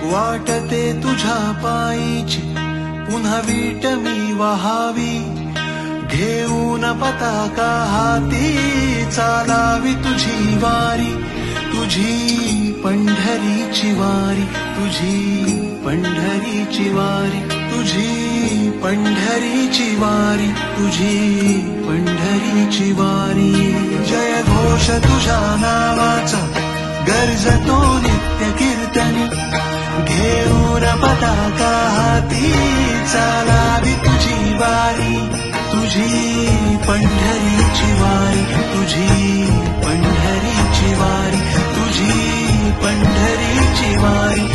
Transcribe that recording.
वाटते तुझ्या पायीची पुन्हा वीट मी वहावी, घेऊन पताका हाती चालावी तुझी वारी, तुझी पंढरीची वारी, तुझी पंढरीची वारी, तुझी पंढरीची वारी, तुझी पंढरीची वारी. जय घोष तुझ्या नावाचा गर्जतो नित्य कीर्तनी, घेऊन पताका हाती चालावी तुझी वारी, तुझी पंढरीची वारी, तुझी पंढरीची वारी, तुझी पंढरीची वारी.